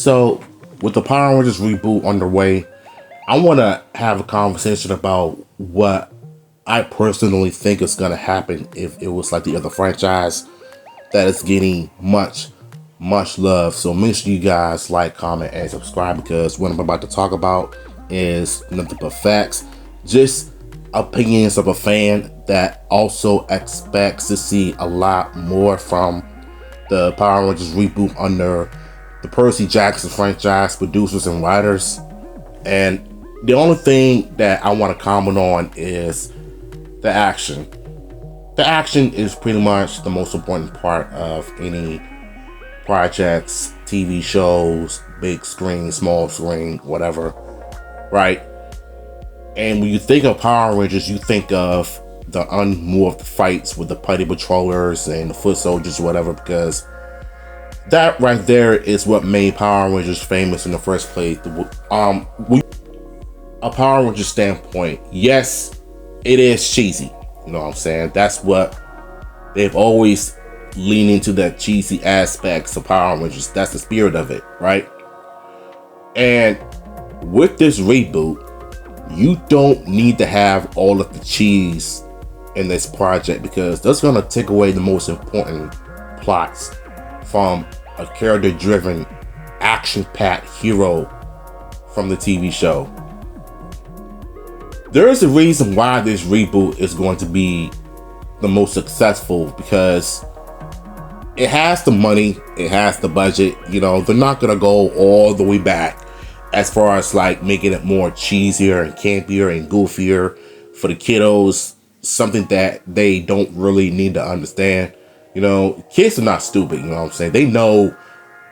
So, with the Power Rangers reboot underway, I want to have a conversation about what I personally think is going to happen if it was like the other franchise that is getting much love. So make sure you guys like, comment, and subscribe because what I'm about to talk about is nothing but facts. Just opinions of a fan that also expects to see a lot more from the Power Rangers reboot under the Percy Jackson franchise producers and writers. And the only thing that I want to comment on is the action. The action is pretty much the most important part of any projects, TV shows, big screen, small screen, whatever, right? And when you think of Power Rangers, you think of the unmoved fights with the Putty Patrollers and the Foot Soldiers, whatever, because that right there is what made Power Rangers famous in the first place. A Power Rangers standpoint, yes, it is cheesy. You know what I'm saying? That's what they've always leaned into, that cheesy aspects of Power Rangers. That's the spirit of it, right? And with this reboot, you don't need to have all of the cheese in this project because that's gonna take away the most important plots from a character-driven, action-packed hero from the TV show. There is a reason why this reboot is going to be the most successful because it has the money, it has the budget. You know, they're not gonna go all the way back as far as like making it more cheesier and campier and goofier for the kiddos, something that they don't really need to understand. You know, kids are not stupid, you know what I'm saying? They know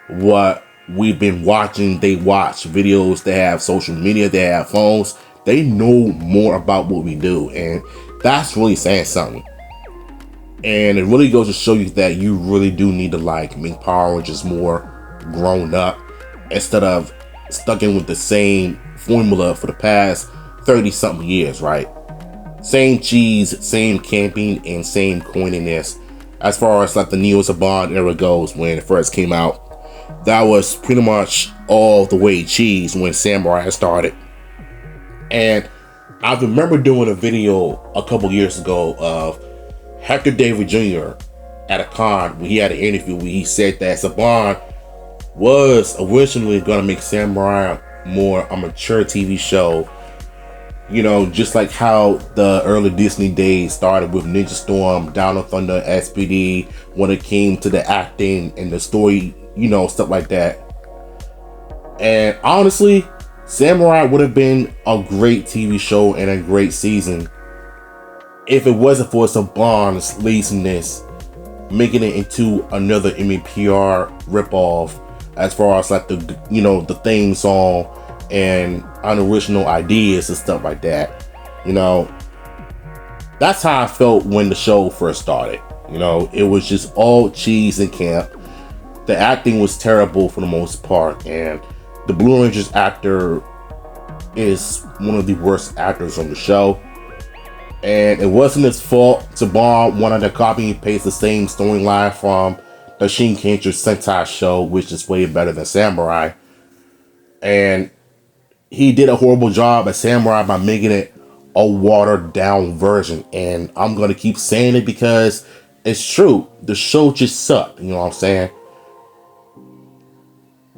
what we've been watching. They watch videos, they have social media, they have phones. They know more about what we do, and that's really saying something. And it really goes to show you that you really do need to like make Power Rangers more grown up instead of stuck in with the same formula for the past 30 something years, right? Same cheese, same camping, and same corniness. As far as like the Neo Saban era goes, when it first came out, that was pretty much all the way cheese when Samurai started. And I remember doing a video a couple years ago of Hector David Jr. at a con where he had an interview where he said that Saban was originally going to make Samurai more a mature TV show. You know, just like how the early Disney days started with Ninja Storm, Down of Thunder, SPD, when it came to the acting and the story, you know, stuff like that. And honestly, Samurai would have been a great TV show and a great season if it wasn't for Saban's laziness, making it into another MEPR ripoff as far as like the, you know, the theme song and unoriginal ideas and stuff like that. You know, that's how I felt when the show first started. You know, it was just all cheese and camp. The acting was terrible for the most part, and the Blue Rangers actor is one of the worst actors on the show. And it wasn't his fault. Saban wanted to copy and paste the same storyline from the Shinkenger Sentai show, which is way better than Samurai. And he did a horrible job at Samurai by making it a watered down version. And I'm going to keep saying it because it's true. The show just sucked. You know what I'm saying?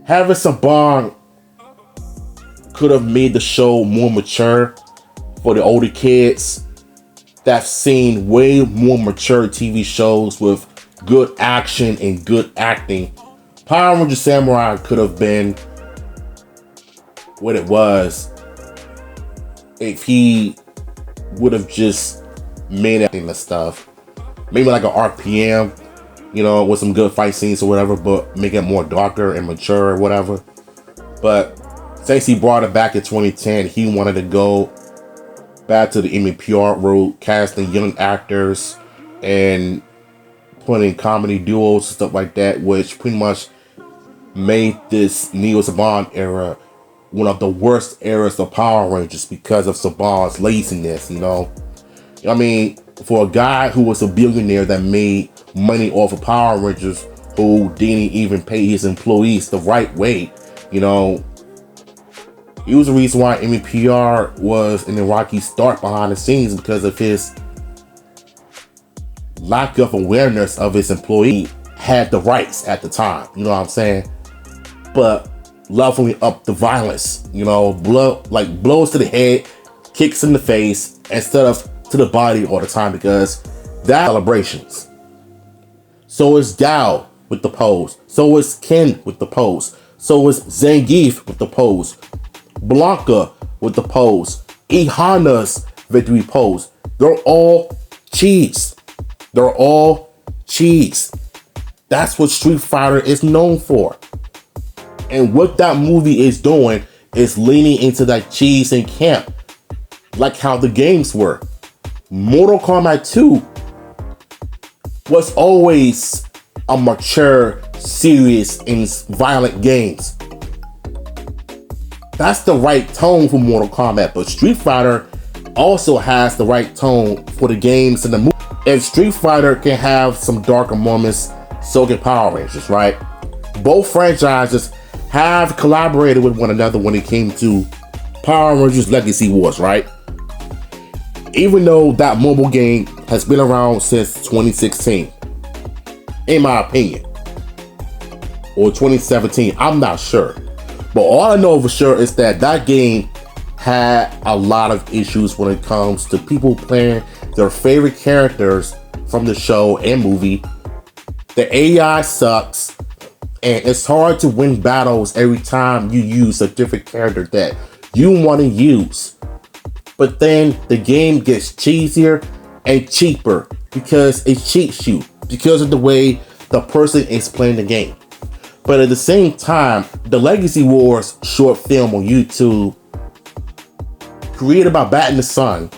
Having Saban could have made the show more mature for the older kids that's seen way more mature TV shows with good action and good acting. Power Rangers Samurai could have been what it was if he would have just made it and stuff. Maybe like an RPM, you know, with some good fight scenes or whatever, but make it more darker and mature or whatever. But since he brought it back in 2010, he wanted to go back to the MEPR route, casting young actors and putting comedy duos and stuff like that, which pretty much made this Neo Saban era one of the worst eras of Power Rangers because of Saban's laziness, you know. I mean, for a guy who was a billionaire that made money off of Power Rangers, who didn't even pay his employees the right way, You know, he was the reason why MEPR was in a rocky start behind the scenes because of his lack of awareness of his employee had the rights at the time. You know what I'm saying? But leveling up the violence, you know, blows to the head, kicks in the face instead of to the body all the time, because that celebrations. So is Gao with the pose. So is Ken with the pose. So is Zangief with the pose. Blanca with the pose. Ihana's victory pose. They're all cheese. They're all cheese. That's what Street Fighter is known for. And what that movie is doing is leaning into that cheese and camp, like how the games were. Mortal Kombat 2 was always a mature, serious, and violent games. That's the right tone for Mortal Kombat, but Street Fighter also has the right tone for the games and the movie. If Street Fighter can have some darker moments, so can Power Rangers, right? Both franchises have collaborated with one another when it came to Power Rangers Legacy Wars, right? Even though that mobile game has been around since 2016, in my opinion, or 2017, I'm not sure. But all I know for sure is that that game had a lot of issues when it comes to people playing their favorite characters from the show and movie. The AI sucks, and it's hard to win battles every time you use a different character that you want to use. But then the game gets cheesier and cheaper because it cheats you because of the way the person is playing the game. But at the same time, the Legacy Wars short film on YouTube, created by Bat in the Sun,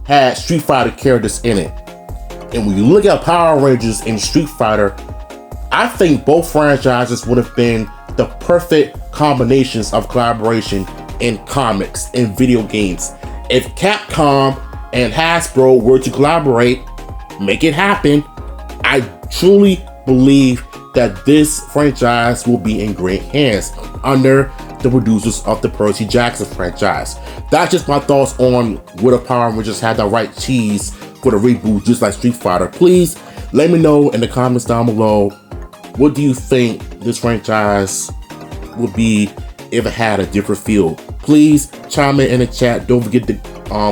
had Street Fighter characters in it. And when you look at Power Rangers and Street Fighter, I think both franchises would have been the perfect combinations of collaboration in comics and video games. If Capcom and Hasbro were to collaborate, make it happen, I truly believe that this franchise will be in great hands under the producers of the Percy Jackson franchise. That's just my thoughts on whether Power Rangers had the right cheese for the reboot, just like Street Fighter. Please let me know in the comments down below, what do you think this franchise would be if it had a different feel? Please chime in the chat. Don't forget to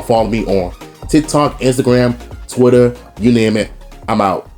follow me on TikTok, Instagram, Twitter, you name it. I'm out.